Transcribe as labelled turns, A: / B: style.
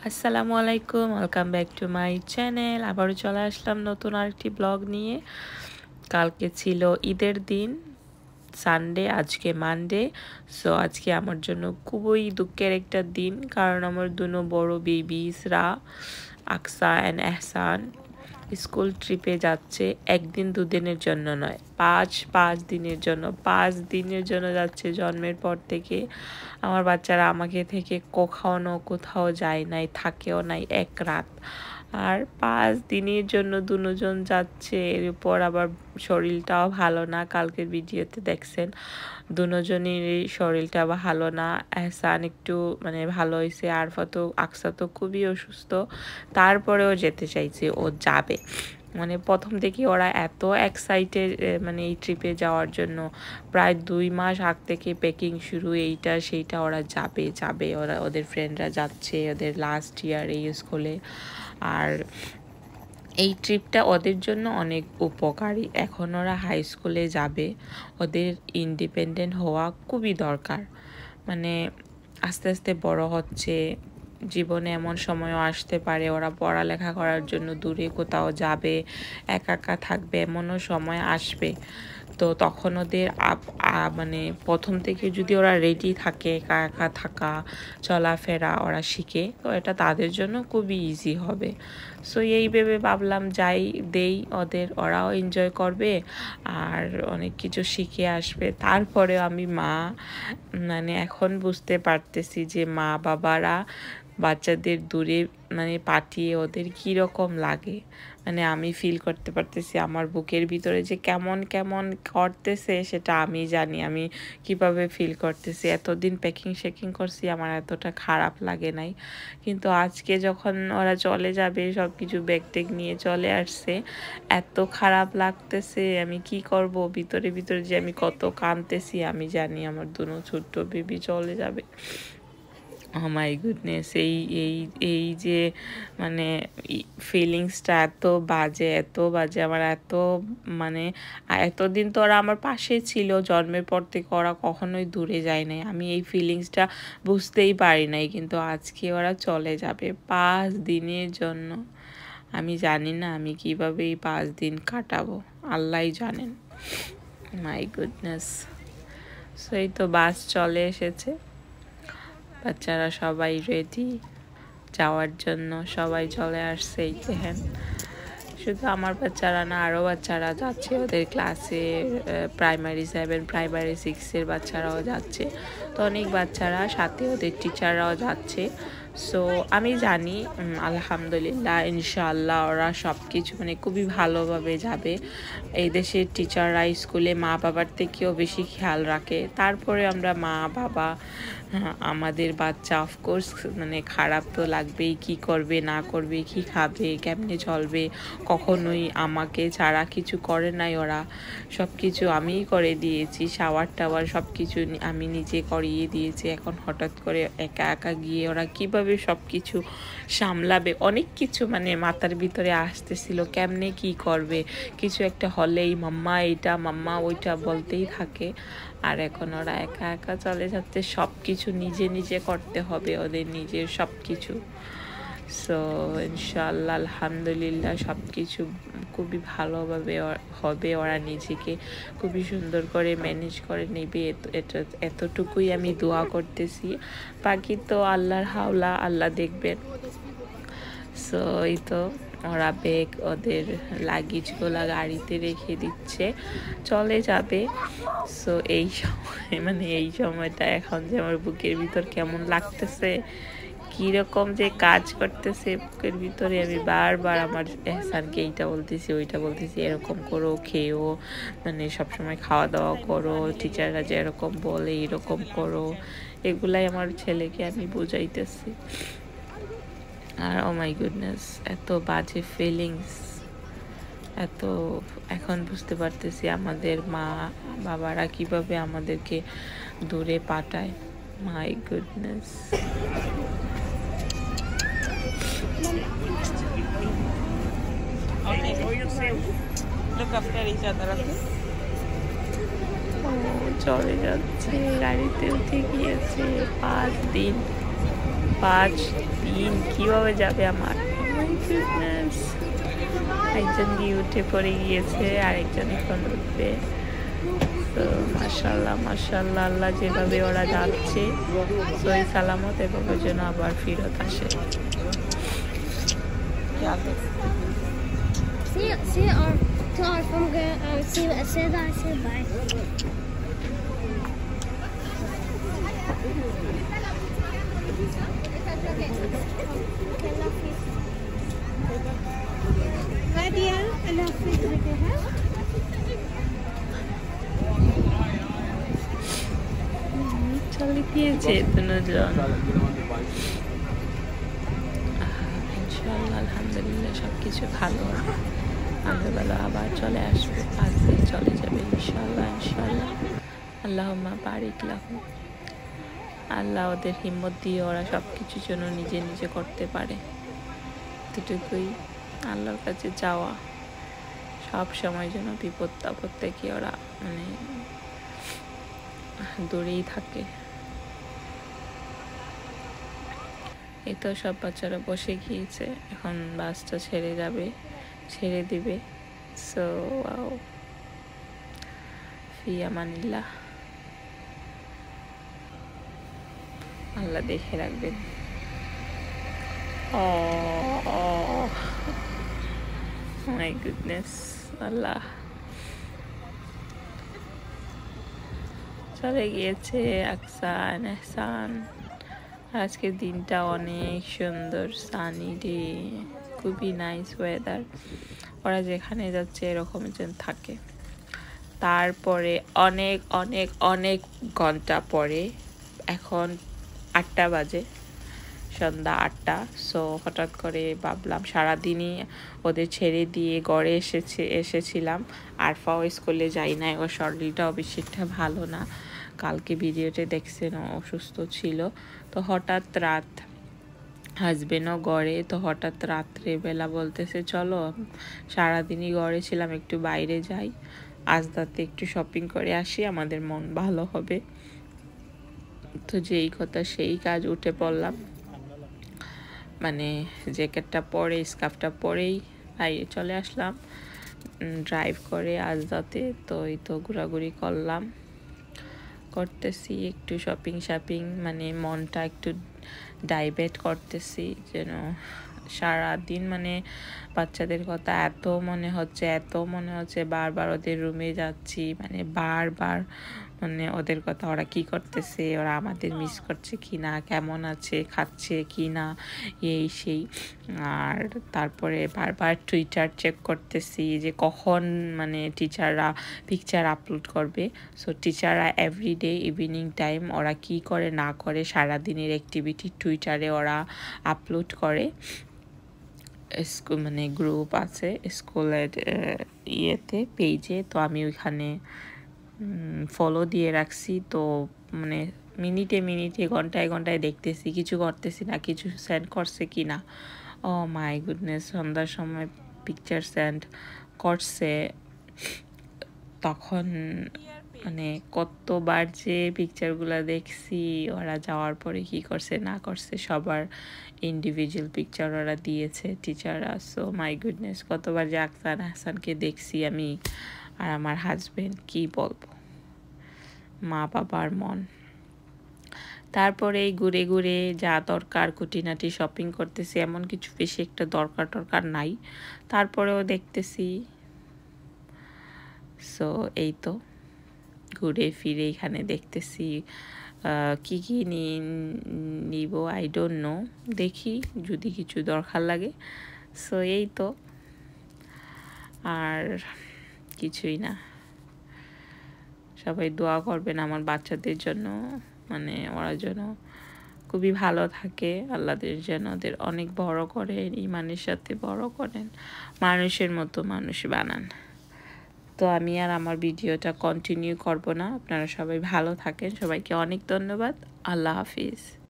A: আসসালামু আলাইকুম, welcome back to my channel. আবারও চলে আসলাম নতুন আরেকটি ব্লগ নিয়ে। কালকে ছিল ঈদের দিন, সানডে, আজকে মানডে। সো আজকে আমার জন্য খুবই দুঃখের একটা দিন, কারণ আমার দুনো বড় বেবিসরা আকসা অ্যান্ড এহসান স্কুল ট্রিপে যাচ্ছে। একদিন দুদিনের জন্য নয়, পাঁচ দিনের জন্য। 5 দিনের জন্য যাচ্ছে। জন্মের পর থেকে আমার বাচ্চারা আমাকে থেকে কোথাও যায় নাই, থাকেও নাই এক রাত। আর 5 দিনের জন্য দুজন যাচ্ছে। এর উপর আবার শরীরটাও ভালো না। কালকের ভিডিওতে দেখছেন দুজনেরই শরীরটা ভালো না। এহসান একটু ভালো হয়েছে, আকসা তো খুবই অসুস্থ। তারপরেও যেতে চাইছে, ও যাবে। প্রথম থেকে ওরা এত এক্সাইটেড এই ট্রিপে যাওয়ার জন্য। প্রায় 2 মাস আগ থেকে প্যাকিং শুরু, এইটা সেইটা, ওরা যাবে। ওরা ওদের ফ্রেন্ডরা যাচ্ছে, ওদের লাস্ট ইয়ার এই স্কুলে। আর এই ট্রিপটা ওদের জন্য অনেক উপকারী। এখন ওরা হাই স্কুলে যাবে, ওদের ইন্ডিপেন্ডেন্ট হওয়া খুবই দরকার। আস্তে আস্তে বড় হচ্ছে, জীবনে এমন সময়ও আসতে পারে ওরা পড়ালেখা করার জন্য দূরে কোথাও যাবে, একা থাকবে, এমনও সময় আসবে। তো তখন ওদের প্রথম থেকে যদি ওরা রেডি থাকে, একা থাকা, চলাফেরা ওরা শিখে, তো এটা তাদের জন্য খুবই ইজি হবে। সো এই ভেবে ভাবলাম দেই ওদের, ওরাও এনজয় করবে আর অনেক কিছু শিখে আসবে। তারপরে আমি এখন বুঝতে পারতেছি যে মা বাবারা বাচ্চাদের দূরে পাঠিয়ে ওদের কীরকম লাগে। আমি ফিল করতে পারতেছি, আমার বুকের ভিতরে যে কেমন করতেছে সেটা আমি জানি। আমি কিভাবে ফিল করতেছি। এতদিন প্যাকিং করছি, আমার এতটা খারাপ লাগে নাই, কিন্তু আজকে যখন ওরা চলে যাবে, সব কিছু ব্যাগ টেগ নিয়ে চলে আসছে, এত খারাপ লাগতেছে। আমি কি করব, ভিতরে যে আমি কত কাঁদতেছি আমি জানি। আমার দুনো ছোট্ট বেবি চলে যাবে। মাই গুডনেস, এই যে ফিলিংসটা এত বাজে আমার। এতদিন তো ওরা আমার পাশে ছিল, জন্মের পর থেকে ওরা কখনোই দূরে যায় নাই। আমি এই ফিলিংসটা বুঝতেই পারি নাই, কিন্তু আজকে ওরা চলে যাবে 5 দিনের জন্য। আমি জানি না আমি কিভাবে এই 5 দিন কাটাবো, আল্লাহই জানেন। My goodness. সেই তো বাস চলে এসেছে, বাচ্চারা সবাই রেডি যাওয়ার জন্য, সবাই চলে আসছে। এই দেখেন, শুধু আমার বাচ্চারা না, আরও বাচ্চারা যাচ্ছে। ওদের ক্লাসে প্রাইমারি 7, প্রাইমারি 6-এর বাচ্চারাও যাচ্ছে। তো অনেক বাচ্চারা, সাথে ওদের টিচাররাও যাচ্ছে। সো আমি জানি আলহামদুলিল্লাহ, ইনশাআল্লাহ ওরা সব কিছু খুবই ভালোভাবে যাবে। এই দেশের টিচাররা স্কুলে মা বাবার থেকেও বেশি খেয়াল রাখে। তারপরে আমরা মা বাবা, আমাদের বাচ্চা অফকোর্স খারাপ তো লাগবেই। কি করবে না করবে, কি খাবে, কেমনে চলবে, কখনোই আমাকে ছাড়া কিছু করে নাই ওরা। সব কিছু আমিই করে দিয়েছি, শাওয়ার টাওয়ার সব কিছু আমি নিজে করিয়ে দিয়েছি। এখন হঠাৎ করে একা গিয়ে ওরা কিভাবে সব কিছু সামলাবে, অনেক কিছু মাথার ভিতরে আসতেছিল। কেমনে কি করবে, কিছু একটা হলেই মাম্মা এইটা, মাম্মা ওইটা বলতেই থাকে। আর এখন ওরা একা চলে যাচ্ছে, সব কিছু নিজে করতে হবে ওদের, নিজের সব কিছু। সো ইনশাআল্লাহ আলহামদুলিল্লাহ সব কিছু খুবই ভালোভাবে হবে। ওরা নিজেকে খুবই সুন্দর করে ম্যানেজ করে নেবে, এতটুকুই আমি দোয়া করতেছি। বাকি তো আল্লাহর হাওলা, আল্লাহ দেখবেন। সো এই তো ওরা ব্যাগ, ওদের লাগেজগুলা গাড়িতে রেখে দিচ্ছে, চলে যাবে। সো এই সময় এই সময়টা এখন যে আমার বুকের ভিতর কেমন লাগতেছে, কীরকম যে কাজ করতেছে বুকের ভিতরে। আমি বারবার আমার এহসানকে এইটা বলতেছি, ওইটা বলতেছি, এরকম করো, খেয়েও সবসময় খাওয়া দাওয়া করো, টিচাররা যে এরকম বলে এরকম করো, এগুলাই আমার ছেলেকে আমি বুঝাইতেছি। আর ও মাই গুডনেস, এত বাজে ফিলিংস, এখন বুঝতে পারতেছি আমাদের মা বাবারা কিভাবে আমাদেরকে দূরে পাঠায়। My goodness. চলে যাচ্ছে, গাড়িতে উঠে গিয়েছে। 5 দিন 5 দিন কিভাবে যাবে আমার। একজন গিয়ে উঠে পড়ে গিয়েছে, আরেকজন এখন উঠবে। তো মাশাআল্লাহ মাশাআল্লাহ, আল্লাহ যেভাবে ওরা যাচ্ছে সহি সালামত এভাবে যেন আবার ফিরত আসে। চলে গিয়েছে দুজন। ইনশাআল্লাহ আলহামদুলিল্লাহ সবকিছু ভালো, সন্ধ্যাবেলা আবার চলে আসবে, 5 দিন চলে যাবে ইনশাআল্লাহ ইনশাআল্লাহ। আল্লাহুম্মা বারিক লাহুম। আল্লাহ ওদের হিম্মত দিয়ে ওরা সবকিছু যেন নিজে নিজে করতে পারে, এতটুকুই আল্লাহর কাছে যাওয়া। সব সময় যেন বিপদ আপদ থেকে ওরা মানে দূরেই থাকে। এই তো সব বাচ্চারা বসে গিয়েছে, এখন বাসটা ছেড়ে দিবে। সো ফি আমানিল্লাহ, আল্লাহ দেখে রাখবেন। মাই গুডনেস, আল্লাহ চলে গিয়েছে আকসান এহসান। আজকের দিনটা অনেক সুন্দর, সানি ডে, খুবই নাইস ওয়েদার। ওরা যেখানে যাচ্ছে এরকম যেন থাকে। তারপরে অনেক অনেক অনেক ঘন্টা পরে, এখন 8টা বাজে, সন্ধ্যা 8টা। সো হঠাৎ করে ভাবলাম সারাদিনই ওদের ছেড়ে দিয়ে ঘরে এসেছিলাম। আরফাও স্কুলে যাই নাই, ওর শরীরটাও বেশি একটা ভালো না। কালকে ভিডিওতে দেখছেন অসুস্থ ছিল। তো হঠাৎ রাত, হাজবেন্ডও গড়ে, তো হঠাৎ রাত্রেবেলা বলতেছে চলো, সারাদিনই গড়ে ছিলাম, একটু বাইরে যাই, আজ রাতে একটু শপিং করে আসি, আমাদের মন ভালো হবে। তো যেই কথা সেই কাজ, উঠে পড়লাম, মানে জ্যাকেটটা পরে স্কার্ফটা পরেই বাইরে চলে আসলাম ড্রাইভ করে আজ রাতে। তো এই তো ঘোরাঘুরি করতেছি, একটু শপিং মানে মনটা একটু ডাইভার্ট করতেছি, যেন সারাদিন মানে বাচ্চাদের কথা এত মনে হচ্ছে বারবার ওদের রুমে যাচ্ছি, মানে বারবার মানে ওদের কথা, ওরা কি করতেছে, ওরা আমাদের মিস করছে কি না, কেমন আছে, খাচ্ছে কি না, এই সেই। আর তারপরে বারবার টুইটার চেক করতেছি যে কখন মানে টিচাররা পিকচার আপলোড করবে। সো টিচাররা এভরিডে ইভিনিং টাইম ওরা কি করে না করে সারাদিনের অ্যাক্টিভিটি টুইটারে ওরা আপলোড করে। মানে গ্রুপ আছে স্কুলের পেজে, তো আমি ওইখানে ফলো দিয়ে রাখছি। তো মানে মিনিটে ঘন্টায় দেখতেছি, কিছু করতেছি না, কিছু সেন্ড করছে কি না। ও মাই গুডনেস, সন্ধ্যার সময় পিকচার সেন্ড করছে, তখন মানে কতবার যে পিকচারগুলো দেখছি, ওরা যাওয়ার পরে কি করছে না করছে সবার ইন্ডিভিজুয়াল পিকচার ওরা দিয়েছে টিচাররা। সো মাই গুডনেস, কতবার যে আকসান হাসানকে দেখছি আমি আর আমার হাজবেন্ড, কি বলবো, মা বাবার মন। তারপরে ঘুরে যা দরকার খুঁটিনাটি শপিং করতেছি, এমন কিছু বেশি একটা দরকার নাই, তারপরেও দেখতেছি। সো এই তো ঘুরে ফিরে এখানে দেখতেছি কি নিব, আই ডোন্ট নো, দেখি যদি কিছু দরকার লাগে। সো এই তো, আর কিছুই না। সবাই দোয়া করবেন আমার বাচ্চাদের জন্য, মানে ওরা যেন খুবই ভালো থাকে, আল্লাহদের যেন ওদের অনেক বড় করেন, ইমানের সাথে বড় করেন, মানুষের মতো মানুষ বানান। তো আমি আর আমার ভিডিওটা কন্টিনিউ করব না, আপনারা সবাই ভালো থাকেন, সবাইকে অনেক ধন্যবাদ, আল্লাহ হাফিজ।